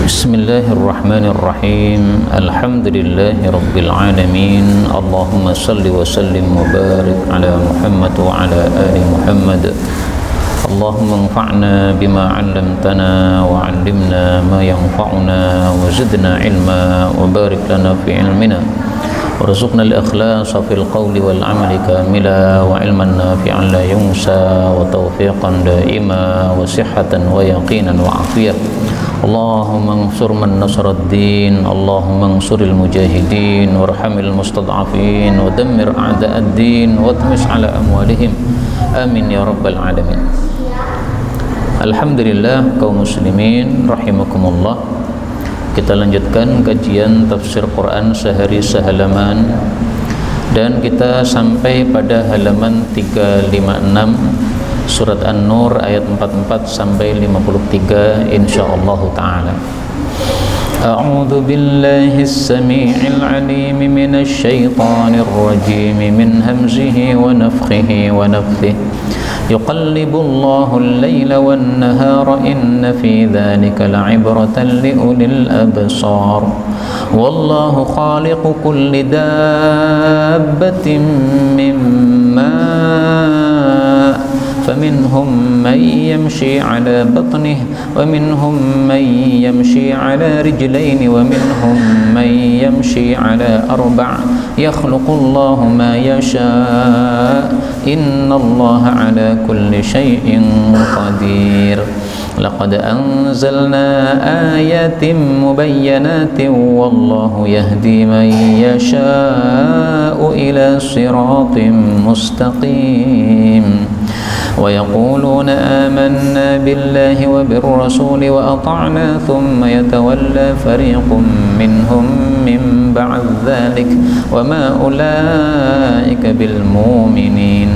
Bismillahirrahmanirrahim. Alhamdulillahi alamin. Allahumma salli wa sallim wa barik ala Muhammad wa ala ali Muhammad. Allahumma anfa'na bima 'allamtana wa 'allimna ma yanfa'una wa zidna ilma wa barik lana fi ilmina warzuqna al-ikhlasa fil qawli wal 'amali kamila wa ilman nafi'an la yunsa wa tawfiqan daima wa sihhatan wa yaqinan wa afiyah. Allahumma ansur man nasaraddin, Allahumma ansuril mujahidin warhamil mustad'afin wa dammir a'da'ad-din wa tmis ala amwalihim, amin ya rabbal alamin. Alhamdulillah kaum muslimin rahimakumullah. Kita lanjutkan kajian tafsir Quran sehari sehalaman, dan kita sampai pada halaman 356 surat An-Nur ayat 44 sampai 53 insyaallah taala. A'udzu billahis samii'il 'aliim minasy syaithaanir rajiim min hamzihi wa nafthihi wa nafthihi. Yuqallibullahu al-laila wan-nahaara inna fi dzalika la'ibratan liulil absar. Wallahu khaliqu kulli dabbatin mimma فمنهم من يمشي على بطنه ومنهم من يمشي على رجلين ومنهم من يمشي على أربع يخلق الله ما يشاء إن الله على كل شيء قدير. لقد أنزلنا آيات مبينات والله يهدي من يشاء إلى صراط مستقيم. ويقولون آمنا بالله وبالرسول وأطعنا ثم يتولى فريق منهم من بعد ذلك وما أولئك بالمؤمنين.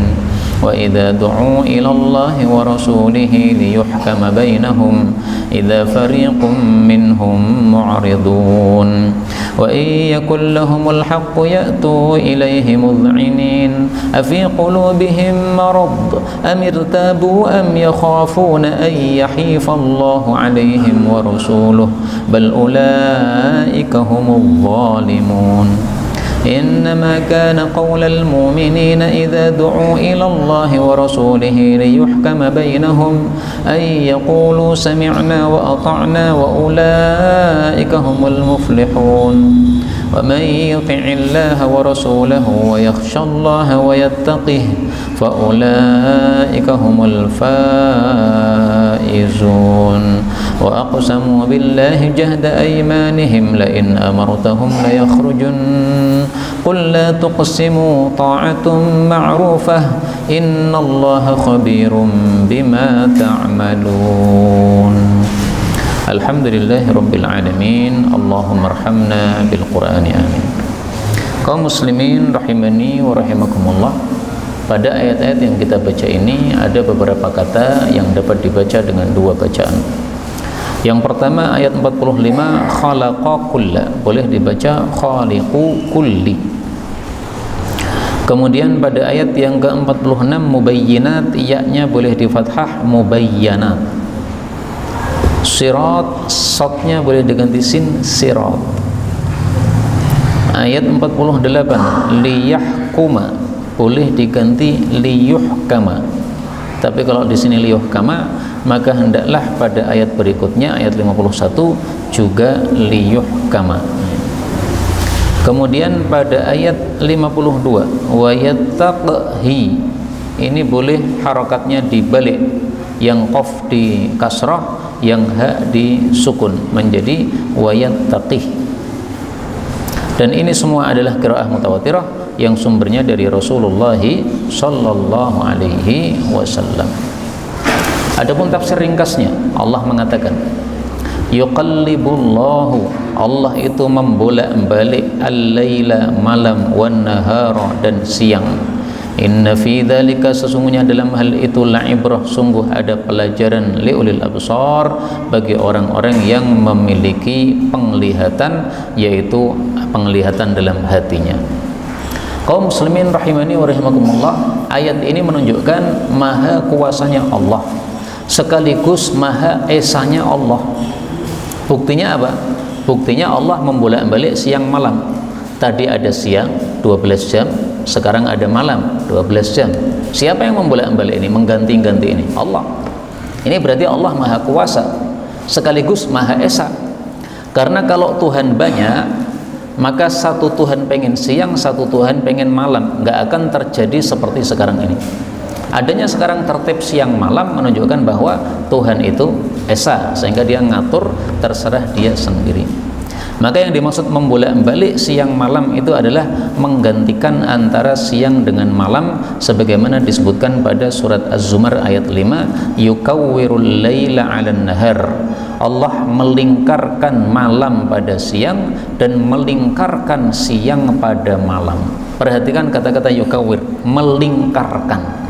وإذا دعوا إلى الله ورسوله ليحكم بينهم إذا فريق منهم معرضون. وإن يكن لهم الحق يأتوا إليه مذعنين. أفي قلوبهم مرض أم ارتابوا أم يخافون أن يحيف الله عليهم ورسوله بل أولئك هم الظالمون. إنما كان قول المؤمنين إذا دعوا إلى الله ورسوله ليحكم بينهم أن يقولوا سمعنا وأطعنا وأولئك هم المفلحون. ومن يطع الله ورسوله ويخشى الله ويتقه فأولئك هم الفائزون. وأقسموا بالله جهد أيمانهم لئن أمرتهم ليخرجن قل لا تقسموا طاعة معروفة إن الله خبير بما تعملون. Alhamdulillahi Rabbil Alamin. Allahumma arhamna bil Qur'ani amin. Kaum muslimin rahimani wa rahimakumullah. Pada ayat-ayat yang kita baca ini ada beberapa kata yang dapat dibaca dengan dua bacaan. Yang pertama ayat 45 khalaqa kulla, boleh dibaca khaliqu kulli. Kemudian pada ayat yang ke-46 mubayyinat, ya-nya boleh di fathah mubayyanat. Sirat, sotnya boleh diganti sin, sirat. Ayat 48 liyahkuma boleh diganti liyuhkama. Tapi kalau di sini liyuhkama, maka hendaklah pada ayat berikutnya ayat 51 juga liyuhkama. Kemudian pada ayat 52 wa yattaqhi, ini boleh harakatnya dibalik, yang qaf di kasrah, yang ha di sukun menjadi wa yattaqih. Dan ini semua adalah qiraah mutawatirah yang sumbernya dari Rasulullah sallallahu alaihi wasallam. Adapun tafsir ringkasnya, Allah mengatakan yuqallibullahu, Allah itu membolak-balik al-laila, malam, wan nahara, dan siang. Inna fi dzalika, sesungguhnya dalam hal itu la'ibrah, sungguh ada pelajaran liulil absar, bagi orang-orang yang memiliki penglihatan, yaitu penglihatan dalam hatinya. Kaum muslimin rahimani wa rahimakumullah, ayat ini menunjukkan maha kuasanya Allah sekaligus maha esanya Allah. Buktinya apa? Buktinya Allah membolak-balik siang malam. Tadi ada siang 12 jam, sekarang ada malam 12 jam. Siapa yang membolak-balik ini, mengganti-ganti ini? Allah. Ini berarti Allah Maha Kuasa sekaligus Maha Esa. Karena kalau Tuhan banyak, maka satu Tuhan pengen siang, satu Tuhan pengen malam. Nggak akan terjadi seperti sekarang ini. Adanya sekarang tertib siang malam menunjukkan bahwa Tuhan itu Esa, sehingga dia ngatur terserah dia sendiri. Maka yang dimaksud membolak-balik siang malam itu adalah menggantikan antara siang dengan malam, sebagaimana disebutkan pada surat Az-Zumar ayat 5, yukawwirul laila 'alan nahar. Allah melingkarkan malam pada siang dan melingkarkan siang pada malam. Perhatikan kata-kata yukawwir, melingkarkan.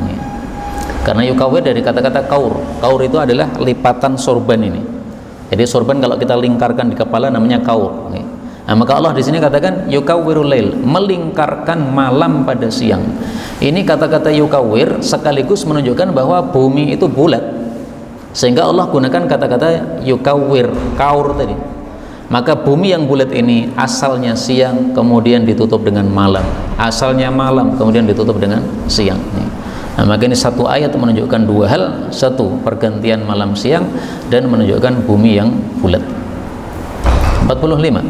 Karena yukawwir dari kata-kata kaur. Kaur itu adalah lipatan sorban ini. Jadi sorban kalau kita lingkarkan di kepala namanya kaur. Nah, maka Allah di sini katakan yukawwirul lail, melingkarkan malam pada siang. Ini kata-kata yukawwir sekaligus menunjukkan bahwa bumi itu bulat. Sehingga Allah gunakan kata-kata yukawwir, kaur tadi. Maka bumi yang bulat ini asalnya siang kemudian ditutup dengan malam. Asalnya malam kemudian ditutup dengan siang. Nah, maka ini satu ayat menunjukkan dua hal. Satu, pergantian malam siang, dan menunjukkan bumi yang bulat. 45.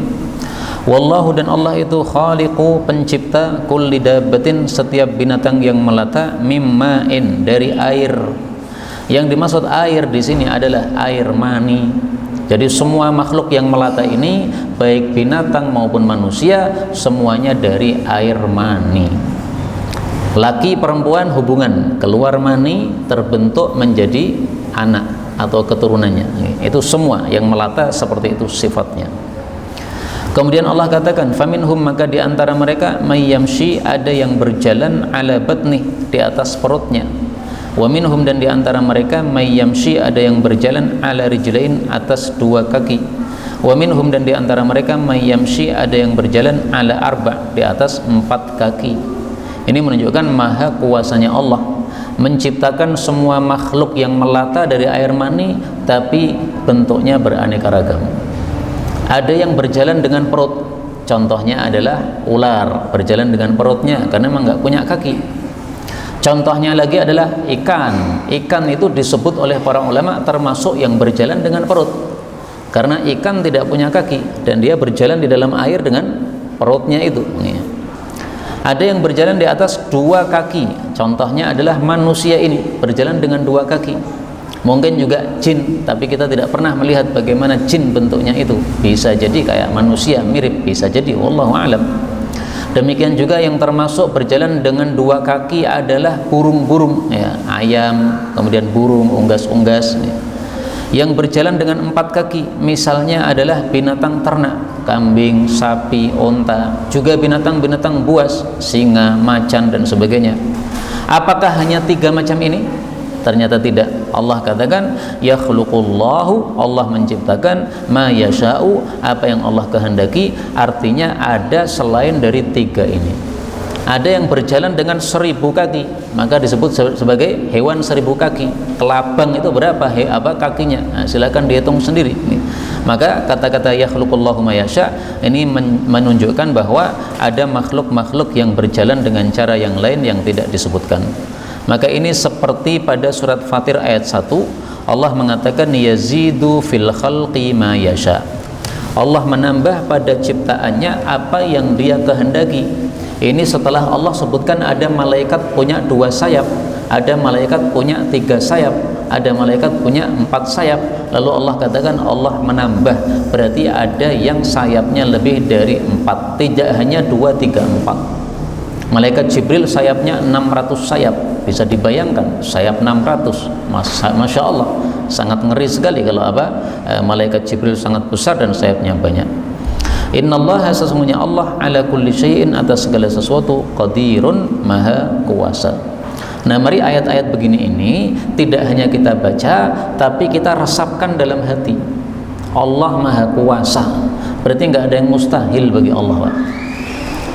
Wallahu, dan Allah itu khaliqu, pencipta, kulli dabbatin, setiap binatang yang melata, mimma'in, dari air. Yang dimaksud air di sini adalah air mani. Jadi semua makhluk yang melata ini, baik binatang maupun manusia, semuanya dari air mani. Laki perempuan hubungan, keluar mani, terbentuk menjadi anak atau keturunannya. Itu semua yang melata seperti itu sifatnya. Kemudian Allah katakan, faminhum, maka di antara mereka mayyamshi, ada yang berjalan ala batnih, di atas perutnya. Wa minhum, dan di antara mereka mayyamshi, ada yang berjalan ala rijlain, atas dua kaki. Wa minhum, dan di antara mereka mayyamshi, ada yang berjalan ala arba, di atas 4 kaki. Ini menunjukkan maha kuasanya Allah menciptakan semua makhluk yang melata dari air mani, tapi bentuknya beraneka ragam. Ada yang berjalan dengan perut, contohnya adalah ular berjalan dengan perutnya karena memang nggak punya kaki. Contohnya lagi adalah ikan. Ikan itu disebut oleh para ulama termasuk yang berjalan dengan perut, karena ikan tidak punya kaki dan dia berjalan di dalam air dengan perutnya itu. Ada yang berjalan di atas 2 kaki, contohnya adalah manusia ini berjalan dengan 2 kaki. Mungkin juga jin, tapi kita tidak pernah melihat bagaimana jin bentuknya itu. Bisa jadi kayak manusia, mirip, bisa jadi, wallahu a'lam. Demikian juga yang termasuk berjalan dengan 2 kaki adalah burung-burung, ya, ayam, kemudian burung, unggas-unggas. Ya. Yang berjalan dengan 4 kaki misalnya adalah binatang ternak, kambing, sapi, onta, juga binatang-binatang buas, singa, macan, dan sebagainya. Apakah hanya 3 macam ini? Ternyata tidak. Allah katakan yakhluqullahu, Allah menciptakan ma yasha'u, apa yang Allah kehendaki. Artinya ada selain dari 3 ini. Ada yang berjalan dengan 1000 kaki, maka disebut sebagai hewan 1000 kaki. Kelabang itu berapa kakinya? Nah, silakan dihitung sendiri. Maka kata-kata yakhluqullahu ma yasha ini menunjukkan bahwa ada makhluk-makhluk yang berjalan dengan cara yang lain yang tidak disebutkan. Maka ini seperti pada surat Fatir ayat 1, Allah mengatakan yazidu fil khalqi ma yasha. Allah menambah pada ciptaannya apa yang dia kehendaki. Ini setelah Allah sebutkan ada malaikat punya 2 sayap, ada malaikat punya 3 sayap, ada malaikat punya 4 sayap. Lalu Allah katakan Allah menambah, berarti ada yang sayapnya lebih dari 4, tidak hanya 2, 3, 4. Malaikat Jibril sayapnya 600 sayap. Bisa dibayangkan sayap 600, Masya Allah, sangat ngeri sekali kalau malaikat Jibril sangat besar dan sayapnya banyak. Innallaha, sesungguhnya Allah, ala kulli syai'in, atas segala sesuatu, qadirun, maha kuasa. Nah, mari ayat-ayat begini ini tidak hanya kita baca, tapi kita resapkan dalam hati. Allah maha kuasa, berarti nggak ada yang mustahil bagi Allah, Pak.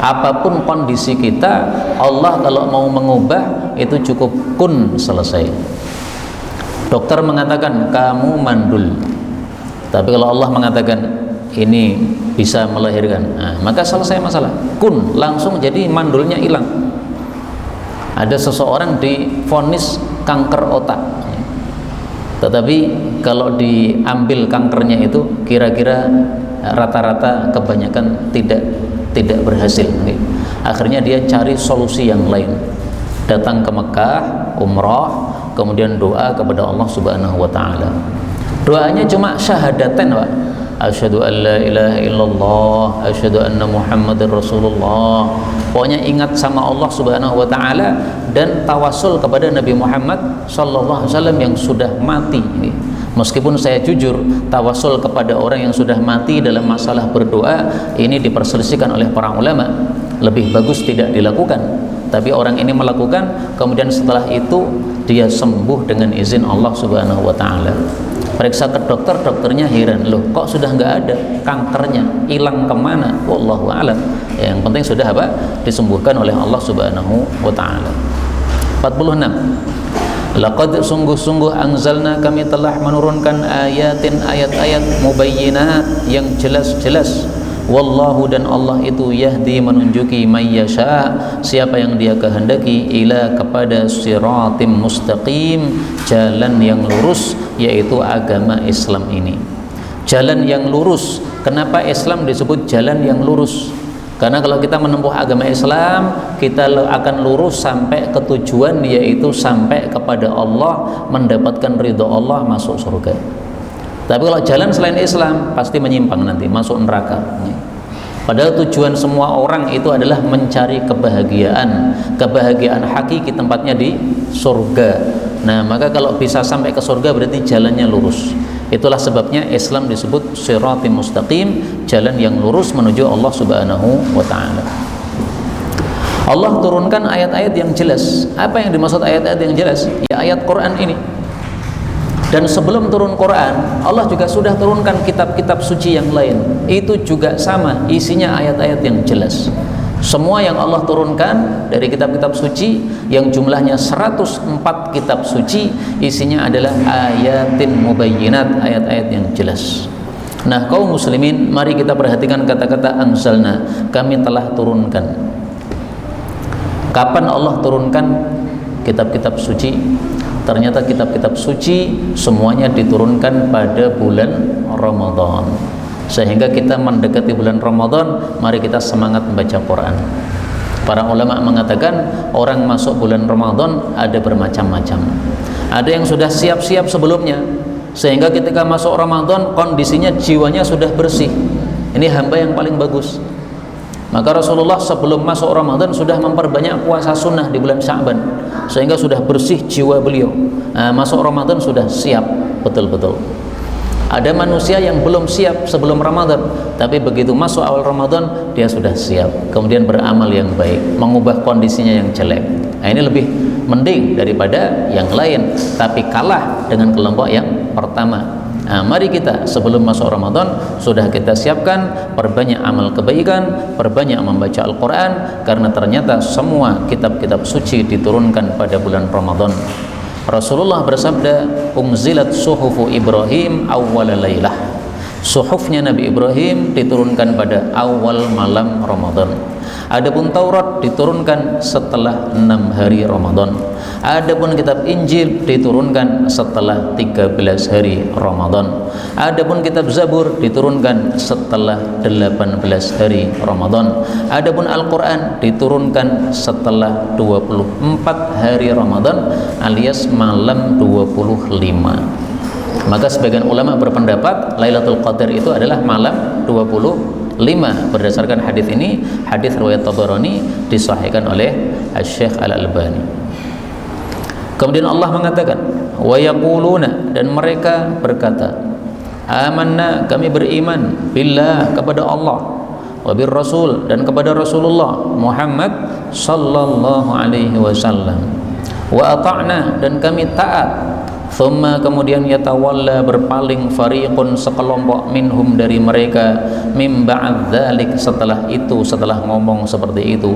Apapun kondisi kita, Allah kalau mau mengubah itu cukup kun, selesai. Dokter mengatakan kamu mandul, Tapi kalau Allah mengatakan ini bisa melahirkan, nah, maka selesai masalah. Kun, langsung jadi mandulnya hilang. Ada seseorang divonis kanker otak, tetapi kalau diambil kankernya itu kira-kira rata-rata kebanyakan tidak berhasil. Akhirnya dia cari solusi yang lain, datang ke Mekah, umrah, kemudian doa kepada Allah Subhanahu wa taala. Doanya cuma syahadaten, Pak. Asyhadu an la ilaha illallah, asyhadu anna Muhammadar Rasulullah. Pokoknya ingat sama Allah Subhanahu wa taala dan tawasul kepada Nabi Muhammad sallallahu alaihi wasallam yang sudah mati. Meskipun saya jujur, tawasul kepada orang yang sudah mati dalam masalah berdoa ini diperselisihkan oleh para ulama. Lebih bagus tidak dilakukan. Tapi orang ini melakukan, kemudian setelah itu dia sembuh dengan izin Allah Subhanahu wa taala. Periksa ke dokter, dokternya heran, loh kok sudah nggak ada kankernya, hilang kemana? Wallahu a'lam. Yang penting sudah apa? Disembuhkan oleh Allah Subhanahu wa taala. 46. Laqad sungguh-sungguh anzalna, kami telah menurunkan ayatin, ayat-ayat mubayyinat yang jelas-jelas. Wallahu, dan Allah itu yahdi, menunjuki may yasha, siapa yang dia kehendaki, ila, kepada siratim mustaqim, jalan yang lurus, yaitu agama Islam ini. Jalan yang lurus. Kenapa Islam disebut jalan yang lurus? Karena kalau kita menempuh agama Islam, kita akan lurus sampai ke tujuan, yaitu sampai kepada Allah, mendapatkan ridho Allah, masuk surga. Tapi kalau jalan selain Islam pasti menyimpang, nanti masuk neraka. Padahal tujuan semua orang itu adalah mencari kebahagiaan. Kebahagiaan hakiki tempatnya di surga. Nah, maka kalau bisa sampai ke surga berarti jalannya lurus. Itulah sebabnya Islam disebut siratim mustaqim, jalan yang lurus menuju Allah Subhanahu wa taala. Allah turunkan ayat-ayat yang jelas. Apa yang dimaksud ayat-ayat yang jelas? Ya ayat Quran ini. Dan sebelum turun Quran, Allah juga sudah turunkan kitab-kitab suci yang lain. Itu juga sama, isinya ayat-ayat yang jelas. Semua yang Allah turunkan dari kitab-kitab suci yang jumlahnya 104 kitab suci, isinya adalah ayatin mubayyinat, ayat-ayat yang jelas. Nah, kaum muslimin, mari kita perhatikan kata-kata anzalna, kami telah turunkan. Kapan Allah turunkan kitab-kitab suci? Ternyata kitab-kitab suci semuanya diturunkan pada bulan Ramadan. Sehingga kita mendekati bulan Ramadan, mari kita semangat membaca Quran. Para ulama mengatakan orang masuk bulan Ramadan ada bermacam-macam. Ada yang sudah siap-siap sebelumnya, sehingga ketika masuk Ramadan kondisinya jiwanya sudah bersih. Ini hamba yang paling bagus. Maka Rasulullah sebelum masuk Ramadan sudah memperbanyak puasa sunnah di bulan Sya'ban, sehingga sudah bersih jiwa beliau. Nah, masuk Ramadan sudah siap betul-betul. Ada manusia yang belum siap sebelum Ramadan, tapi begitu masuk awal Ramadan dia sudah siap, kemudian beramal yang baik, mengubah kondisinya yang jelek. Nah, ini lebih mending daripada yang lain, tapi kalah dengan kelompok yang pertama. Nah, mari kita sebelum masuk Ramadan sudah kita siapkan, perbanyak amal kebaikan, perbanyak membaca Al-Quran, karena ternyata semua kitab-kitab suci diturunkan pada bulan Ramadan. Rasulullah bersabda, umzilat suhufu Ibrahim awwala laylah. Suhufnya Nabi Ibrahim diturunkan pada awal malam Ramadan. Adapun Taurat diturunkan setelah 6 hari Ramadan. Adapun kitab Injil diturunkan setelah 13 hari Ramadan. Adapun kitab Zabur diturunkan setelah 18 hari Ramadan. Adapun Al-Quran diturunkan setelah 24 hari Ramadan alias malam 25. Maka sebagian ulama berpendapat Lailatul Qadar itu adalah malam 25. Berdasarkan hadis ini, hadis riwayat Tabarani, disahihkan oleh Asy-Syaikh Al-Albani. Kemudian Allah mengatakan, wa yaquluna, dan mereka berkata, amanna, kami beriman, billah, kepada Allah, wa bir rasul, dan kepada Rasulullah Muhammad sallallahu alaihi wasallam, wa ata'na, dan kami taat. Thumma, kemudian yatawalla, berpaling, fariqun, sekelompok, minhum, dari mereka, mim ba'd dzalik, setelah itu, setelah ngomong seperti itu,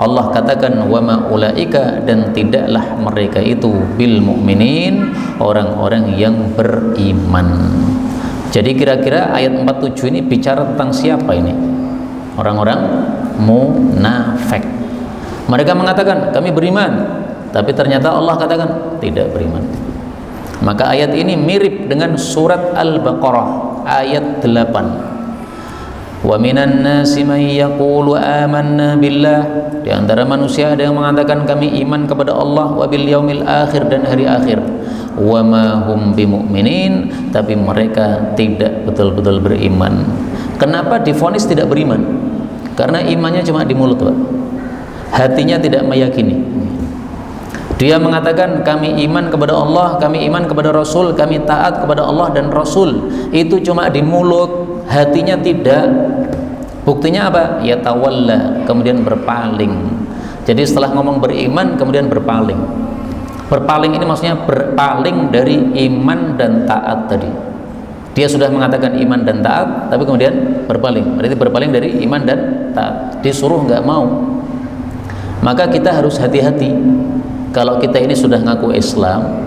Allah katakan, wa ma ulaika, dan tidaklah mereka itu, bil mu'minin, orang-orang yang beriman. Jadi kira-kira ayat 47 ini bicara tentang siapa ini? Orang-orang munafik. Mereka mengatakan kami beriman, tapi ternyata Allah katakan tidak beriman. Maka ayat ini mirip dengan surat Al-Baqarah ayat 8. Wa minan nasi may yaqulu amanna billah. Di antara manusia ada yang mengatakan kami iman kepada Allah wa bil yaumil akhir, dan hari akhir. Wa ma hum bimu'minin, tapi mereka tidak betul-betul beriman. Kenapa divonis tidak beriman? Karena imannya cuma di mulut, Pak. Hatinya tidak meyakini. Dia mengatakan kami iman kepada Allah, kami iman kepada Rasul, kami taat kepada Allah dan Rasul. Itu cuma di mulut, hatinya tidak. Buktinya apa? Ya tawalla, kemudian berpaling. Jadi setelah ngomong beriman kemudian berpaling. Berpaling ini maksudnya berpaling dari iman dan taat tadi. Dia sudah mengatakan iman dan taat, tapi kemudian berpaling. Berarti berpaling dari iman dan taat. Disuruh nggak mau. Maka kita harus hati-hati. Kalau kita ini sudah ngaku Islam,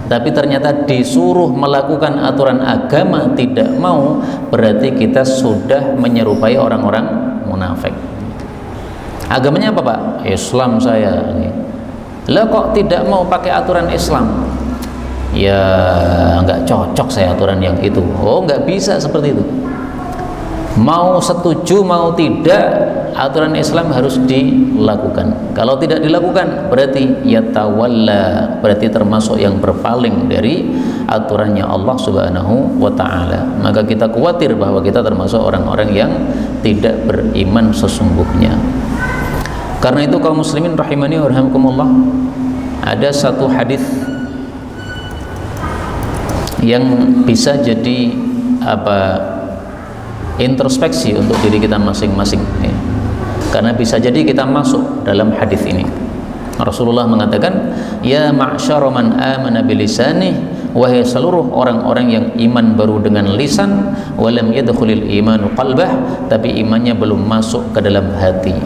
tapi ternyata disuruh melakukan aturan agama tidak mau, berarti kita sudah menyerupai orang-orang munafik. Agamanya apa, Pak? Islam saya. Lah kok tidak mau pakai aturan Islam? Ya nggak cocok saya aturan yang itu. Oh, nggak bisa seperti itu. Mau setuju mau tidak, aturan Islam harus dilakukan. Kalau tidak dilakukan berarti yatawalla, berarti termasuk yang berpaling dari aturannya Allah Subhanahu wa taala. Maka kita khawatir bahwa kita termasuk orang-orang yang tidak beriman sesungguhnya. Karena itu kaum muslimin rahimani wa rahimakumullah, ada satu hadis yang bisa jadi introspeksi untuk diri kita masing-masing, ya. Karena bisa jadi kita masuk dalam hadis ini. Rasulullah mengatakan, ya ma'syara man amana bilisanih, wahai seluruh orang-orang yang iman baru dengan lisan, walam yadkhulil imanu qalbah, tapi imannya belum masuk ke dalam hati.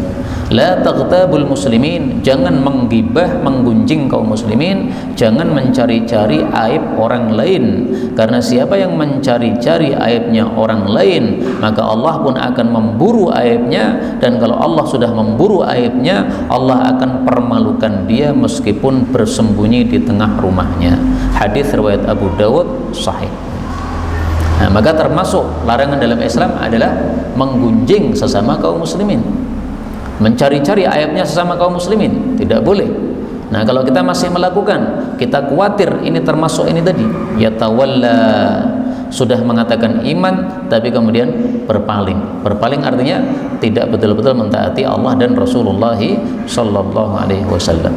La taghtabul muslimin, jangan menggibah, menggunjing kaum muslimin, jangan mencari-cari aib orang lain, karena siapa yang mencari-cari aibnya orang lain, maka Allah pun akan memburu aibnya, dan kalau Allah sudah memburu aibnya, Allah akan permalukan dia meskipun bersembunyi di tengah rumahnya. Hadis riwayat Abu Dawud sahih. Nah, maka termasuk larangan dalam Islam adalah menggunjing sesama kaum muslimin, mencari-cari aibnya sesama kaum muslimin, tidak boleh. Nah, kalau kita masih melakukan, kita khawatir ini termasuk ini tadi, ya tawalla, sudah mengatakan iman tapi kemudian berpaling. Berpaling artinya tidak betul-betul mentaati Allah dan Rasulullah sallallahu alaihi wasallam.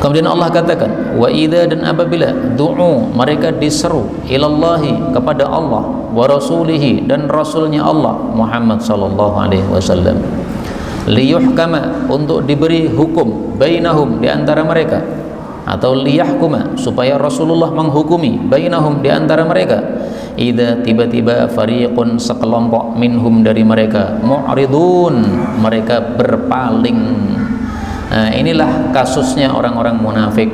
Kemudian Allah katakan, wa idza, dan apabila du'u, mereka diseru, ilallahi, kepada Allah, wa rasulihi, dan rasulnya Allah Muhammad sallallahu alaihi wasallam, liyuhkama, untuk diberi hukum, bainahum, di antara mereka, atau liyahkuma, supaya Rasulullah menghukumi, bainahum, di antara mereka. Idza, tiba-tiba, fariqun, sekelompok, minhum, dari mereka, mu'ridun, mereka berpaling. Nah, inilah kasusnya orang-orang munafik.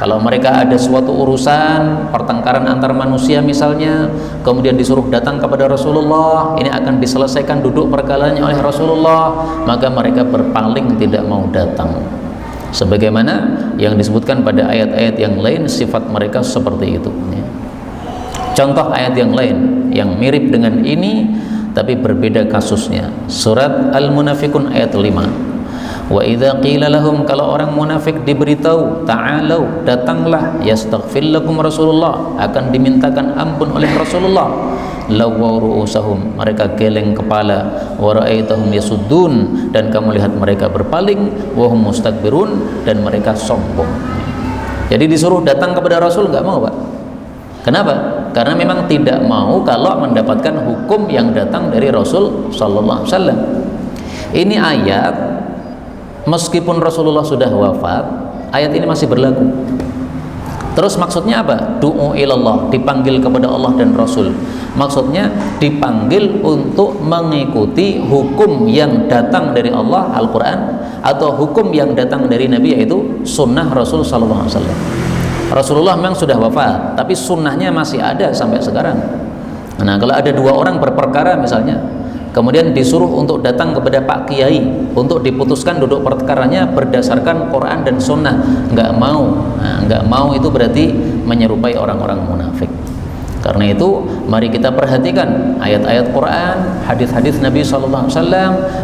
Kalau mereka ada suatu urusan pertengkaran antar manusia misalnya, kemudian disuruh datang kepada Rasulullah, ini akan diselesaikan duduk perkalanya oleh Rasulullah, maka mereka berpaling, tidak mau datang. Sebagaimana yang disebutkan pada ayat-ayat yang lain, sifat mereka seperti itu. Contoh ayat yang lain yang mirip dengan ini tapi berbeda kasusnya, surat Al-Munafikun ayat 5. Wa idza qila lahum, kalau orang munafik diberitahu, ta'alau, datanglah, yastaghfir lakum Rasulullah, akan dimintakan ampun oleh Rasulullah, lawaw ru'usahum, mereka geleng kepala, wa ra'aitahum yasuddun, dan kamu lihat mereka berpaling, wa hum mustakbirun, dan mereka sombong. Jadi disuruh datang kepada Rasul nggak mau, Pak. Kenapa? Karena memang tidak mau kalau mendapatkan hukum yang datang dari Rasul sallallahu alaihi wasallam. Ini ayat, meskipun Rasulullah sudah wafat, ayat ini masih berlaku. Terus maksudnya apa? Du'u ilallah, dipanggil kepada Allah dan Rasul. Maksudnya dipanggil untuk mengikuti hukum yang datang dari Allah, Al-Quran, atau hukum yang datang dari Nabi, yaitu sunnah Rasul sallallahu alaihi wasallam. Rasulullah memang sudah wafat, tapi sunnahnya masih ada sampai sekarang. Nah, kalau ada dua orang berperkara misalnya, kemudian disuruh untuk datang kepada Pak Kiai untuk diputuskan duduk perkaranya berdasarkan Quran dan Sunnah, nggak mau. Nah, nggak mau itu berarti menyerupai orang-orang munafik. Karena itu mari kita perhatikan ayat-ayat Quran, hadis-hadis Nabi SAW,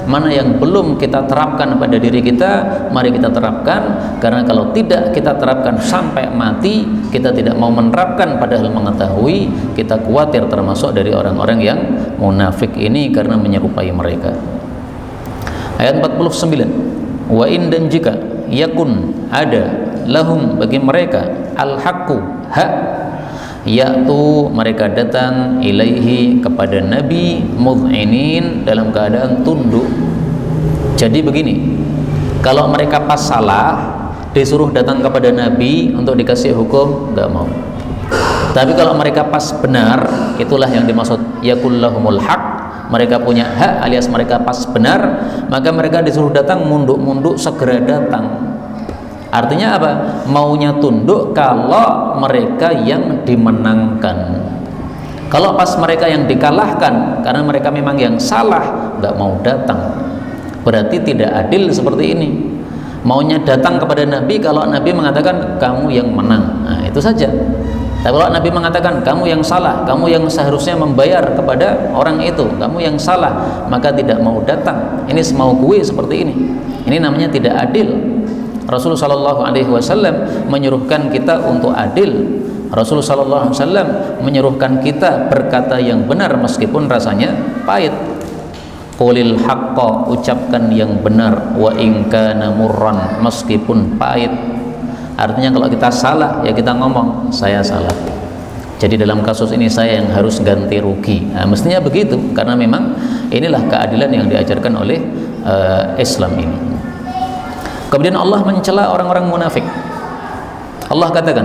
mana yang belum kita terapkan pada diri kita, mari kita terapkan. Karena kalau tidak kita terapkan sampai mati, kita tidak mau menerapkan padahal mengetahui, kita khawatir termasuk dari orang-orang yang munafik ini karena menyerupai mereka. Ayat 49, wa in, dan jika yakun ada lahum bagi mereka al-haqqu, hak, yaitu mereka datang ilaihi kepada Nabi mud'inin dalam keadaan tunduk. Jadi begini, kalau mereka pas salah disuruh datang kepada Nabi untuk dikasih hukum, nggak mau. Tapi kalau mereka pas benar, itulah yang dimaksud yakullahumul haq, mereka punya hak alias mereka pas benar, maka mereka disuruh datang munduk-munduk segera datang. Artinya apa? Maunya tunduk kalau mereka yang dimenangkan. Kalau pas mereka yang dikalahkan karena mereka memang yang salah, nggak mau datang. Berarti tidak adil seperti ini. Maunya datang kepada Nabi kalau Nabi mengatakan kamu yang menang. Nah, itu saja. Tapi kalau Nabi mengatakan kamu yang salah, kamu yang seharusnya membayar kepada orang itu, kamu yang salah, maka tidak mau datang. Ini semau gue seperti ini. Ini namanya tidak adil. Rasulullah SAW menyuruhkan kita untuk adil. Rasulullah SAW menyuruhkan kita berkata yang benar meskipun rasanya pahit. Qulil haqqa, ucapkan yang benar, wa in kana murran, meskipun pahit. Artinya kalau kita salah ya kita ngomong saya salah, jadi dalam kasus ini saya yang harus ganti rugi. Nah, mestinya begitu, karena memang inilah keadilan yang diajarkan oleh Islam ini. Kemudian Allah mencela orang-orang munafik. Allah katakan,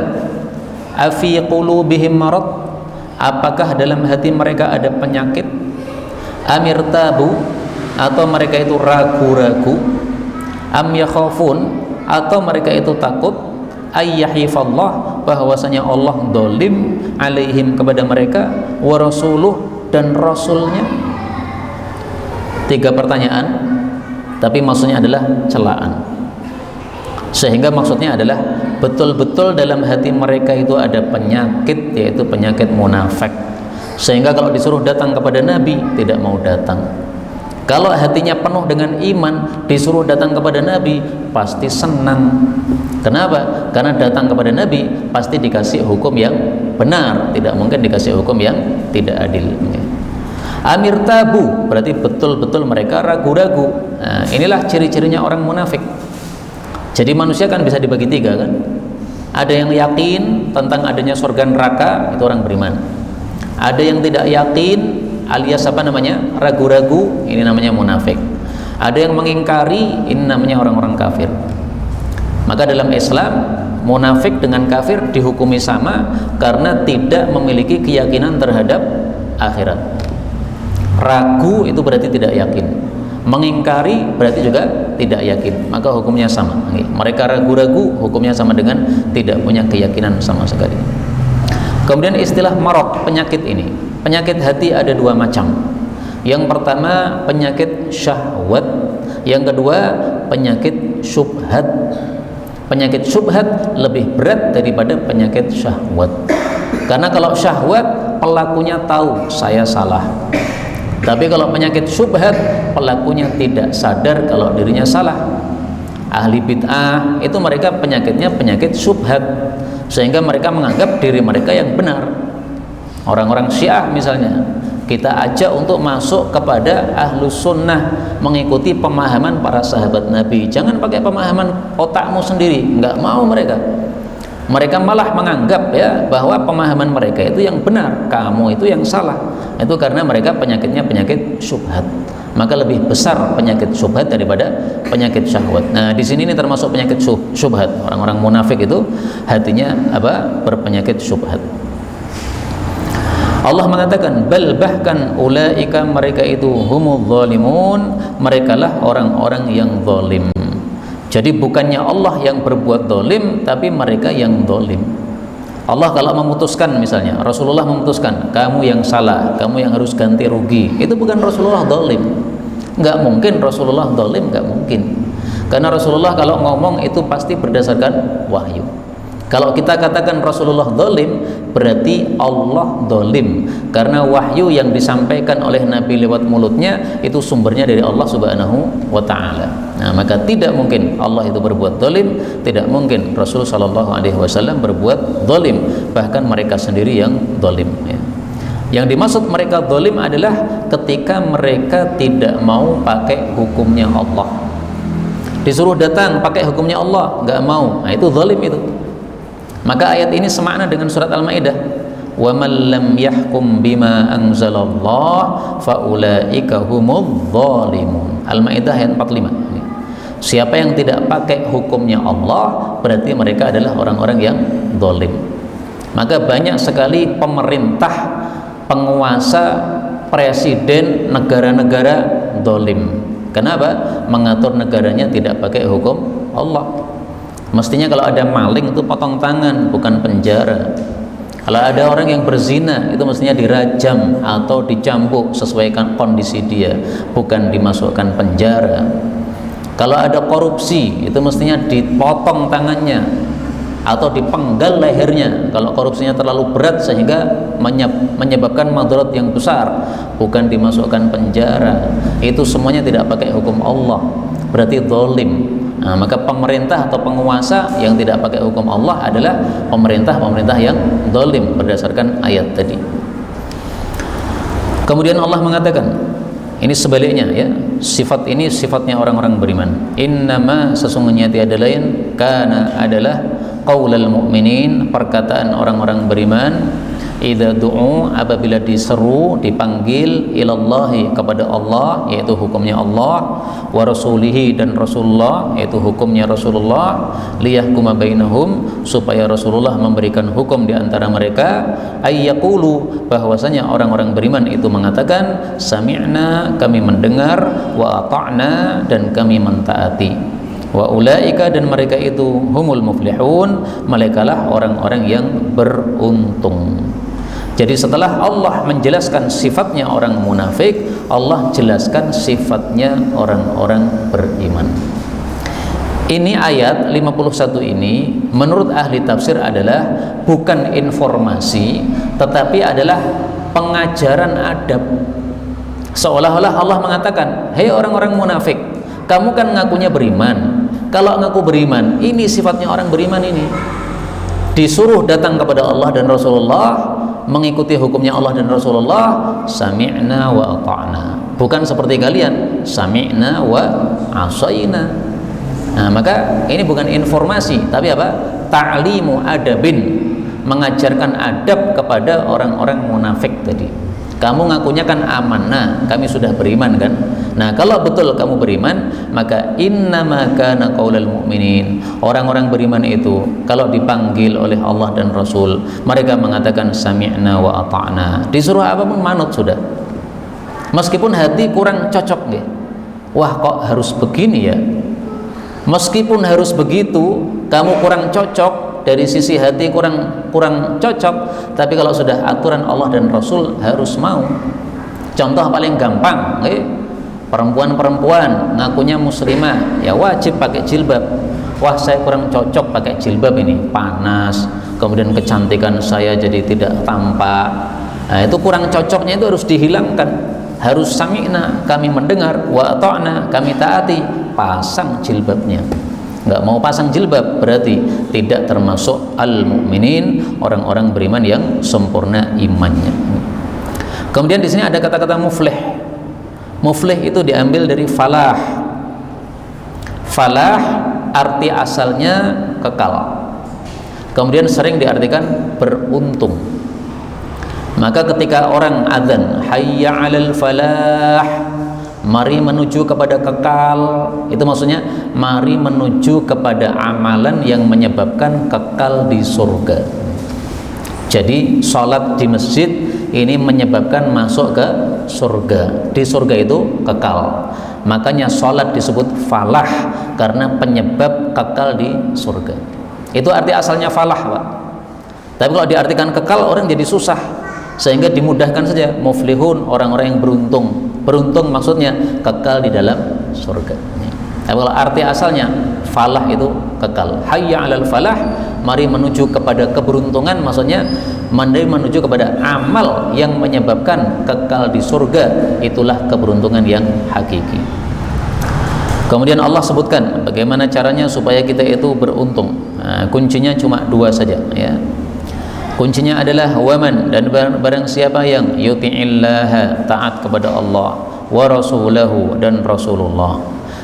afi qulubihim marad, apakah dalam hati mereka ada penyakit? Amir tabu, atau mereka itu ragu-ragu? Am yakhafun, atau mereka itu takut? Ayyahifallah, bahwasanya Allah dolim alaihim kepada mereka, wa rasuluh, dan rasulnya. 3 pertanyaan, tapi maksudnya adalah celaan. Sehingga maksudnya adalah betul-betul dalam hati mereka itu ada penyakit, yaitu penyakit munafik. Sehingga kalau disuruh datang kepada Nabi tidak mau datang. Kalau hatinya penuh dengan iman, disuruh datang kepada Nabi pasti senang. Kenapa? Karena datang kepada Nabi pasti dikasih hukum yang benar, tidak mungkin dikasih hukum yang tidak adil. Amir tabu berarti betul-betul mereka ragu-ragu. Nah, inilah ciri-cirinya orang munafik. Jadi manusia kan bisa dibagi 3 kan. Ada yang yakin tentang adanya surga neraka, itu orang beriman. Ada yang tidak yakin alias apa namanya? Ragu-ragu, ini namanya munafik. Ada yang mengingkari, ini namanya orang-orang kafir. Maka dalam Islam munafik dengan kafir dihukumi sama karena tidak memiliki keyakinan terhadap akhirat. Ragu itu berarti tidak yakin. Mengingkari berarti juga tidak yakin, maka hukumnya sama. Mereka ragu-ragu, hukumnya sama dengan tidak punya keyakinan sama sekali. Kemudian istilah marad, penyakit ini, penyakit hati ada 2 macam. Yang pertama penyakit syahwat, yang kedua penyakit syubhat. Penyakit syubhat lebih berat daripada penyakit syahwat. Karena kalau syahwat pelakunya tahu saya salah. Tapi kalau penyakit syubhat, pelakunya tidak sadar kalau dirinya salah. Ahli bid'ah itu mereka penyakitnya penyakit syubhat, sehingga mereka menganggap diri mereka yang benar. Orang-orang Syiah misalnya, kita ajak untuk masuk kepada ahlus sunnah, mengikuti pemahaman para sahabat Nabi. Jangan pakai pemahaman otakmu sendiri, nggak mau mereka. Mereka malah menganggap ya bahwa pemahaman mereka itu yang benar, kamu itu yang salah. Itu karena mereka penyakitnya penyakit syubhat. Maka lebih besar penyakit syubhat daripada penyakit syahwat. Nah, di sini ini termasuk penyakit syubhat. Orang-orang munafik itu hatinya berpenyakit syubhat. Allah mengatakan bal, bahkan ulaika, mereka itu humul zalimun, merekalah orang-orang yang zalim. Jadi bukannya Allah yang berbuat zalim, tapi mereka yang zalim. Allah kalau memutuskan, misalnya Rasulullah memutuskan kamu yang salah, kamu yang harus ganti rugi, itu bukan Rasulullah zalim. Nggak mungkin Rasulullah zalim, nggak mungkin. Karena Rasulullah kalau ngomong itu pasti berdasarkan wahyu. Kalau kita katakan Rasulullah zalim, berarti Allah zalim, karena wahyu yang disampaikan oleh Nabi lewat mulutnya itu sumbernya dari Allah Subhanahu wa Ta'ala. Nah, maka tidak mungkin Allah itu berbuat zalim, tidak mungkin Rasul sallallahu alaihi wasallam berbuat zalim, bahkan mereka sendiri yang zalim, ya. Yang dimaksud mereka zalim adalah ketika mereka tidak mau pakai hukumnya Allah. Disuruh datang pakai hukumnya Allah, nggak mau. Nah, itu zalim itu. Maka ayat ini semakna dengan surat Al-Maidah, wa man lam yahkum bima anzalallah faulaika humudz zalimun. Al-Maidah ayat 45. Siapa yang tidak pakai hukumnya Allah, berarti mereka adalah orang-orang yang zalim. Maka banyak sekali pemerintah, penguasa, presiden negara-negara zalim. Kenapa? Mengatur negaranya tidak pakai hukum Allah. Mestinya kalau ada maling itu potong tangan, bukan penjara. Kalau ada orang yang berzina itu mestinya dirajam atau dicambuk sesuai kondisi dia, bukan dimasukkan penjara. Kalau ada korupsi itu mestinya dipotong tangannya atau dipenggal lehernya kalau korupsinya terlalu berat sehingga menyebabkan madarat yang besar, bukan dimasukkan penjara. Itu semuanya tidak pakai hukum Allah, berarti zalim. Nah, maka pemerintah atau penguasa yang tidak pakai hukum Allah adalah pemerintah yang zalim berdasarkan ayat tadi. Kemudian Allah mengatakan, ini sebaliknya, ya, sifat ini sifatnya orang-orang beriman. Innama, sesungguhnya tiada lain, kana adalah qaulal mu'minin, perkataan orang-orang beriman, idza du'u, apabila diseru, dipanggil, ilallahi, kepada Allah, yaitu hukumnya Allah, wa rasulihi, dan Rasulullah, yaitu hukumnya Rasulullah, liyahkuma bainahum, supaya Rasulullah memberikan hukum di antara mereka, ayyaqulu, bahwasanya orang-orang beriman itu mengatakan, sami'na, kami mendengar, wa ata'na, dan kami mentaati. Wa ulaika, dan mereka itu humul muflihun, merekalah orang-orang yang beruntung. Jadi setelah Allah menjelaskan sifatnya orang munafik, Allah jelaskan sifatnya orang-orang beriman. Ini ayat 51 ini menurut ahli tafsir adalah bukan informasi, tetapi adalah pengajaran adab. Seolah-olah Allah mengatakan, hei orang-orang munafik, kamu kan ngakunya beriman. Kalau ngaku beriman, ini sifatnya orang beriman ini. Disuruh datang kepada Allah dan Rasulullah, mengikuti hukumnya Allah dan Rasulullah, sami'na wa ata'na. Bukan seperti kalian, sami'na wa asaina. Nah, maka ini bukan informasi, tapi apa? Ta'limu adabin, mengajarkan adab kepada orang-orang munafik tadi. Kamu ngakunya kan amanah, kami sudah beriman kan? Nah, kalau betul kamu beriman, maka innama kana qaulal mu'minin, orang-orang beriman itu kalau dipanggil oleh Allah dan Rasul, mereka mengatakan sami'na wa ata'na. Disuruh apapun manut sudah. Meskipun hati kurang cocok ya. Wah, kok harus begini ya? Meskipun harus begitu, kamu kurang cocok, dari sisi hati kurang cocok, tapi kalau sudah aturan Allah dan Rasul harus mau. Contoh paling gampang, perempuan-perempuan ngakunya muslimah, ya wajib pakai jilbab. Wah, saya kurang cocok pakai jilbab ini, panas, kemudian kecantikan saya jadi tidak tampak. Nah, itu kurang cocoknya itu harus dihilangkan. Harus sami'na, kami mendengar, wa ata'na, kami taati, pasang jilbabnya. Nggak mau pasang jilbab berarti tidak termasuk al-mu'minin, orang-orang beriman yang sempurna imannya. Kemudian di sini ada kata-kata muflih. Muflih itu diambil dari falah. Falah arti asalnya kekal. Kemudian sering diartikan beruntung. Maka ketika orang adzan, hayya 'alal falah, mari menuju kepada kekal, itu maksudnya mari menuju kepada amalan yang menyebabkan kekal di surga. Jadi sholat di masjid ini menyebabkan masuk ke surga. Di surga itu kekal. Makanya sholat disebut falah karena penyebab kekal di surga. Itu arti asalnya falah, Pak. Tapi kalau diartikan kekal, orang jadi susah, sehingga dimudahkan saja muflihun, orang-orang yang beruntung. Beruntung maksudnya kekal di dalam surga. Tapi kalau arti asalnya falah itu kekal. Hayya 'alal falah, mari menuju kepada keberuntungan, maksudnya mari menuju kepada amal yang menyebabkan kekal di surga, itulah keberuntungan yang hakiki. Kemudian Allah sebutkan bagaimana caranya supaya kita itu beruntung. Kuncinya cuma dua saja, ya. Kuncinya adalah waman, dan barang siapa yang yuti'illaha, taat kepada Allah, wa rasulahu, dan Rasulullah,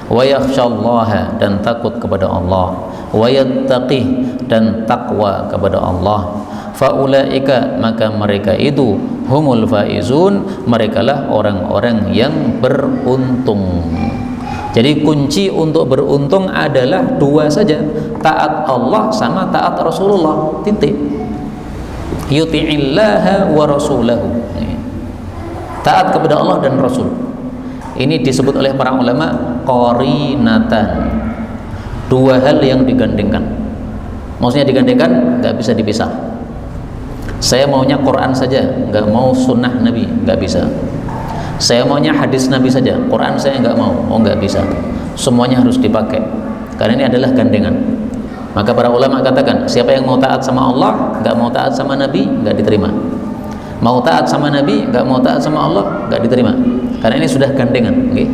wa yakhshallaha, dan takut kepada Allah, wa yattaqih, dan takwa kepada Allah, faulaika, maka mereka itu humul faizun, merekalah orang-orang yang beruntung. Jadi kunci untuk beruntung adalah dua saja, taat Allah sama taat Rasulullah, titik. Yuti'illaha wa rasulahu, taat kepada Allah dan Rasul. Ini disebut oleh para ulama qarinatan, dua hal yang digandengkan. Maksudnya digandengkan, nggak bisa dipisah. Saya maunya Quran saja, nggak mau sunnah Nabi, nggak bisa. Saya maunya hadis Nabi saja, Quran saya nggak mau, nggak bisa. Semuanya harus dipakai, karena ini adalah gandengan. Maka para ulama katakan, siapa yang mau taat sama Allah, nggak mau taat sama Nabi, nggak diterima. Mau taat sama Nabi, nggak mau taat sama Allah, nggak diterima. Karena ini sudah gandengan. Okay?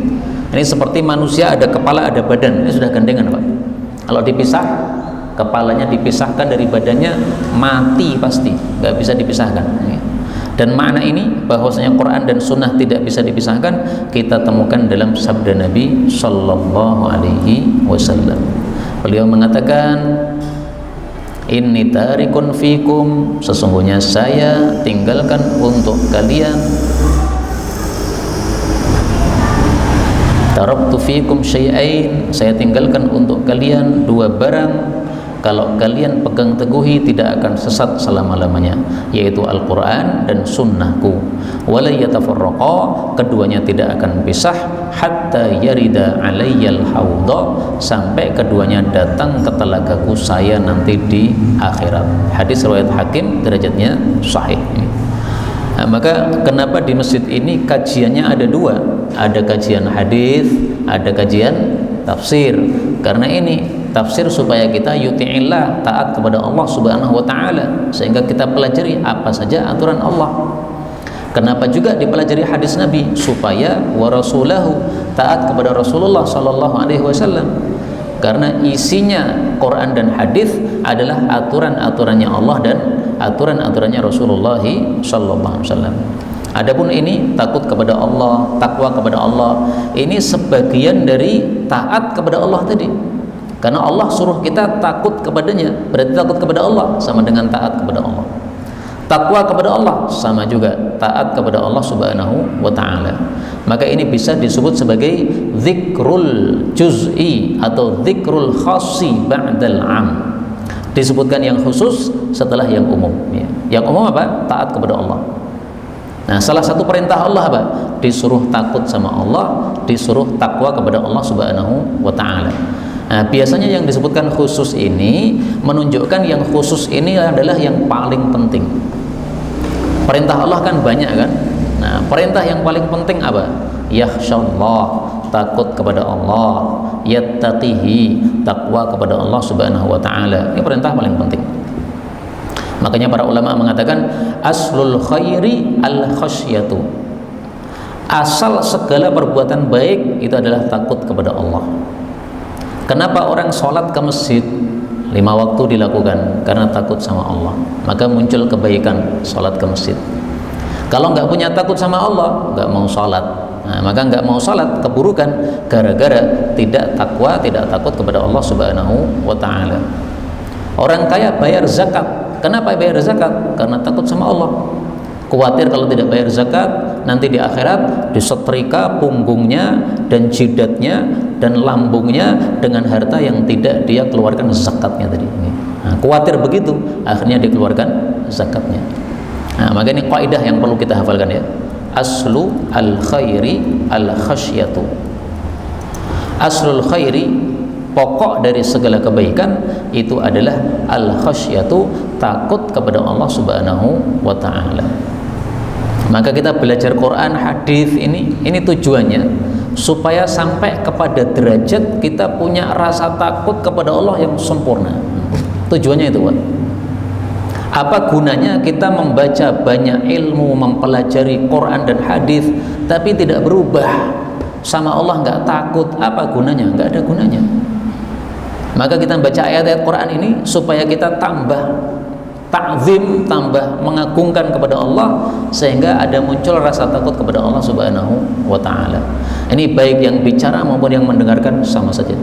Ini seperti manusia ada kepala, ada badan, ini sudah gandengan, Pak. Kalau dipisah, kepalanya dipisahkan dari badannya, mati pasti, nggak bisa dipisahkan. Okay? Dan makna ini bahwasanya Quran dan Sunnah tidak bisa dipisahkan, kita temukan dalam sabda Nabi Sallallahu Alaihi Wasallam. Beliau mengatakan, inni tarikun fikum, sesungguhnya saya tinggalkan untuk kalian, taraktu fikum syai'ain, saya tinggalkan untuk kalian dua barang, kalau kalian pegang teguhi tidak akan sesat selama-lamanya, yaitu Al-Quran dan Sunnahku. Wala yatafarraqa, keduanya tidak akan pisah, hatta yarida alayyal hawda, sampai keduanya datang ke telagaku saya nanti di akhirat. Hadis riwayat Hakim, derajatnya sahih. Nah, maka kenapa di masjid ini kajiannya ada dua, ada kajian hadis, ada kajian tafsir? Karena ini tafsir supaya kita yuti'illah, taat kepada Allah Subhanahu wa taala, sehingga kita pelajari apa saja aturan Allah. Kenapa juga dipelajari hadis Nabi? Supaya wa rasulahu, taat kepada Rasulullah sallallahu alaihi wasallam. Karena isinya Quran dan hadis adalah aturan-aturannya Allah dan aturan-aturannya Rasulullah sallallahu alaihi wasallam. Adapun ini takut kepada Allah, takwa kepada Allah, ini sebagian dari taat kepada Allah tadi. Karena Allah suruh kita takut kepadanya, berarti takut kepada Allah sama dengan taat kepada Allah. Takwa kepada Allah sama juga taat kepada Allah Subhanahu wa taala. Maka ini bisa disebut sebagai zikrul juz'i atau zikrul khassi ba'dal 'am. Disebutkan yang khusus setelah yang umum, ya. Yang umum apa? Taat kepada Allah. Nah, salah satu perintah Allah apa? Disuruh takut sama Allah, disuruh takwa kepada Allah Subhanahu wa taala. Nah, biasanya yang disebutkan khusus ini menunjukkan yang khusus ini adalah yang paling penting. Perintah Allah kan banyak kan? Nah, perintah yang paling penting apa? Yakhshallah, takut kepada Allah, yattaqihi, takwa kepada Allah Subhanahu wa taala. Ini perintah paling penting. Makanya para ulama mengatakan aslul khairi al khasyatu. Asal segala perbuatan baik itu adalah takut kepada Allah. Kenapa orang sholat ke masjid 5 waktu dilakukan? Karena takut sama Allah. Maka muncul kebaikan sholat ke masjid. Kalau nggak punya takut sama Allah, nggak mau sholat. Nah, maka nggak mau sholat, keburukan gara-gara tidak takwa, tidak takut kepada Allah Subhanahu wa taala. Orang kaya bayar zakat. Kenapa bayar zakat? Karena takut sama Allah. Khawatir kalau tidak bayar zakat, nanti di akhirat disetrika punggungnya dan jidatnya dan lambungnya dengan harta yang tidak dia keluarkan zakatnya tadi. Nah, khawatir begitu, akhirnya dikeluarkan zakatnya. Nah, maka ini kaidah yang perlu kita hafalkan, ya. Aslu al khairi al khasyatu. Aslul khairi, pokok dari segala kebaikan itu adalah al khasyatu, takut kepada Allah Subhanahu wa taala. Maka kita belajar Quran, hadis ini tujuannya supaya sampai kepada derajat kita punya rasa takut kepada Allah yang sempurna. Tujuannya itu, Pak. Apa gunanya kita membaca banyak ilmu, mempelajari Quran dan hadis tapi tidak berubah sama Allah, nggak takut? Apa gunanya? Nggak ada gunanya. Maka kita baca ayat-ayat Quran ini supaya kita tambah ta'zim, tambah mengagungkan kepada Allah, sehingga ada muncul rasa takut kepada Allah Subhanahu wa taala. Ini baik yang bicara maupun yang mendengarkan sama saja.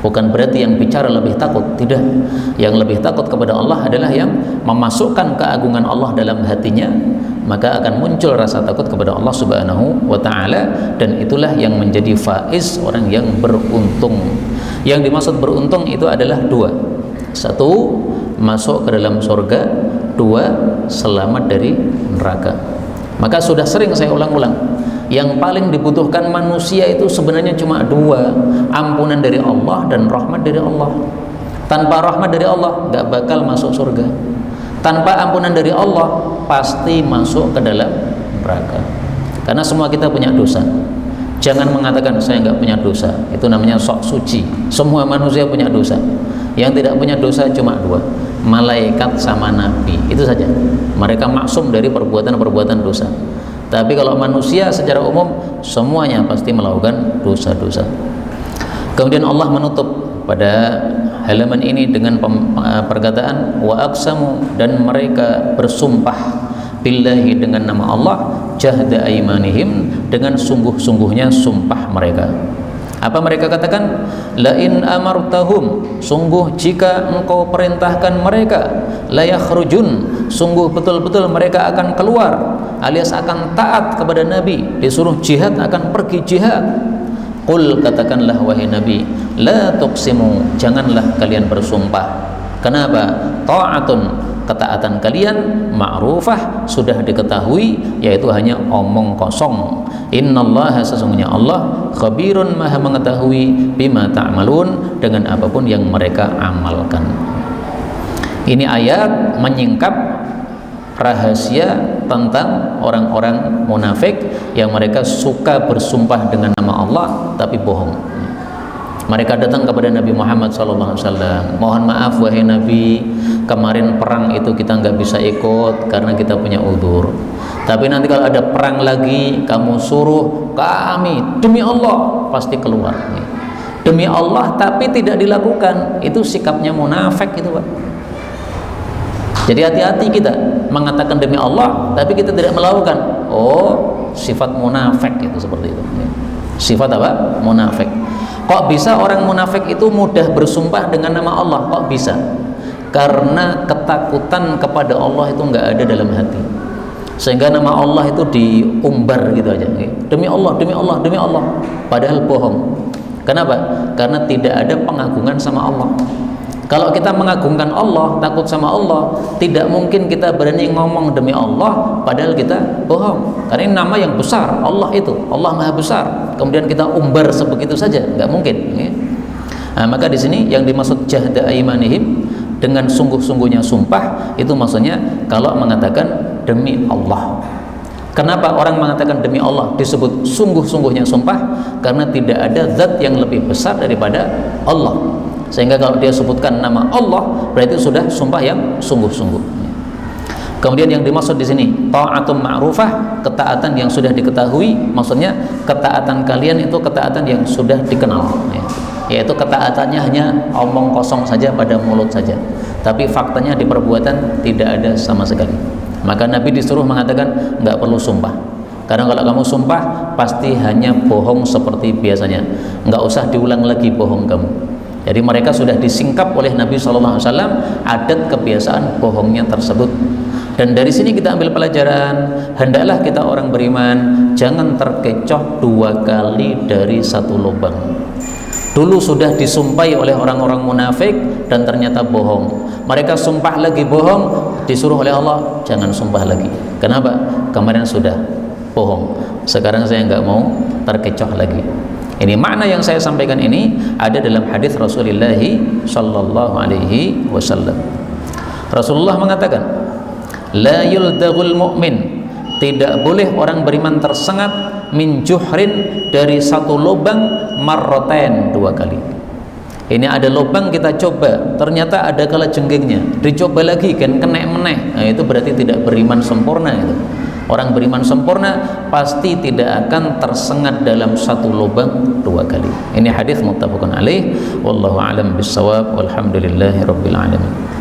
Bukan berarti yang bicara lebih takut, tidak. Yang lebih takut kepada Allah adalah yang memasukkan keagungan Allah dalam hatinya, maka akan muncul rasa takut kepada Allah Subhanahu wa taala, dan itulah yang menjadi faiz, orang yang beruntung. Yang dimaksud beruntung itu adalah dua. Satu, masuk ke dalam surga. Dua, selamat dari neraka. Maka sudah sering saya ulang-ulang, yang paling dibutuhkan manusia itu sebenarnya cuma dua: ampunan dari Allah dan rahmat dari Allah. Tanpa rahmat dari Allah gak bakal masuk surga. Tanpa ampunan dari Allah pasti masuk ke dalam neraka. Karena semua kita punya dosa. Jangan mengatakan saya nggak punya dosa, itu namanya sok suci. Semua manusia punya dosa. Yang tidak punya dosa cuma dua: malaikat sama nabi. Itu saja. Mereka maksum dari perbuatan-perbuatan dosa. Tapi kalau manusia secara umum semuanya pasti melakukan dosa-dosa. Kemudian Allah menutup pada halaman ini dengan perkataan wa aqsamu, dan mereka bersumpah billahi, dengan nama Allah, jahda aimanihim, dengan sungguh-sungguhnya sumpah mereka. Apa mereka katakan? La in amartahum, sungguh jika engkau perintahkan mereka, la yakhrujun, sungguh betul-betul mereka akan keluar, alias akan taat kepada Nabi. Disuruh jihad akan pergi jihad. Qul, katakanlah wahai Nabi, la tuqsimu, janganlah kalian bersumpah. Kenapa? Ta'atun, ketaatan kalian ma'rufah, sudah diketahui, yaitu hanya omong kosong. Innallaha, sesungguhnya Allah, khabirun, maha mengetahui, bima ta'malun, dengan apapun yang mereka amalkan. Ini ayat menyingkap rahasia tentang orang-orang munafik yang mereka suka bersumpah dengan nama Allah tapi bohong. Mereka datang kepada Nabi Muhammad SAW, mohon maaf wahai Nabi, kemarin perang itu kita nggak bisa ikut karena kita punya udzur. Tapi nanti kalau ada perang lagi, kamu suruh kami, demi Allah pasti keluar. Demi Allah tapi tidak dilakukan, itu sikapnya munafik itu, Pak. Jadi hati-hati kita mengatakan demi Allah tapi kita tidak melakukan. Oh, sifat munafik itu seperti itu. Sifat apa? Munafik. Kok bisa orang munafik itu mudah bersumpah dengan nama Allah? Kok bisa? Karena ketakutan kepada Allah itu nggak ada dalam hati, sehingga nama Allah itu diumbar gitu aja. Demi Allah, demi Allah, demi Allah. Padahal bohong. Kenapa? Karena tidak ada pengagungan sama Allah. Kalau kita mengagungkan Allah, takut sama Allah, tidak mungkin kita berani ngomong demi Allah padahal kita bohong. Karena ini nama yang besar, Allah itu, Allah Maha Besar. Kemudian kita umbar sebegitu saja, nggak mungkin. Nah, maka di sini yang dimaksud jahda aimanihim, dengan sungguh-sungguhnya sumpah, itu maksudnya kalau mengatakan demi Allah. Kenapa orang mengatakan demi Allah disebut sungguh-sungguhnya sumpah? Karena tidak ada zat yang lebih besar daripada Allah. Sehingga kalau dia sebutkan nama Allah, berarti sudah sumpah yang sungguh-sungguh. Kemudian yang dimaksud di sini ta'atun ma'rufah, ketaatan yang sudah diketahui, maksudnya ketaatan kalian itu ketaatan yang sudah dikenal, yaitu ketaatannya hanya omong kosong saja pada mulut saja, tapi faktanya di perbuatan tidak ada sama sekali. Maka Nabi disuruh mengatakan nggak perlu sumpah, karena kalau kamu sumpah pasti hanya bohong seperti biasanya, nggak usah diulang lagi bohong kamu. Jadi mereka sudah disingkap oleh Nabi SAW adat kebiasaan bohongnya tersebut. Dan dari sini kita ambil pelajaran, hendaklah kita orang beriman jangan terkecoh dua kali dari satu lubang. Dulu sudah disumpahi oleh orang-orang munafik dan ternyata bohong. Mereka sumpah lagi bohong, disuruh oleh Allah jangan sumpah lagi. Kenapa? Kemarin sudah bohong, sekarang saya nggak mau terkecoh lagi. Ini makna yang saya sampaikan ini ada dalam hadis Rasulullah Sallallahu Alaihi Wasallam. Rasulullah mengatakan, la yuldaghul mu'min, tidak boleh orang beriman tersengat min juhrin, dari satu lubang, marroten, 2 kali. Ini ada lubang, kita coba, ternyata ada kalajengkingnya, dicoba lagi kan kena meneh. Nah, itu berarti tidak beriman sempurna itu. Orang beriman sempurna pasti tidak akan tersengat dalam satu lubang 2 kali. Ini hadis muttafaqun alaih. Wallahu a'lam bissawab. Walhamdulillahirabbil alamin.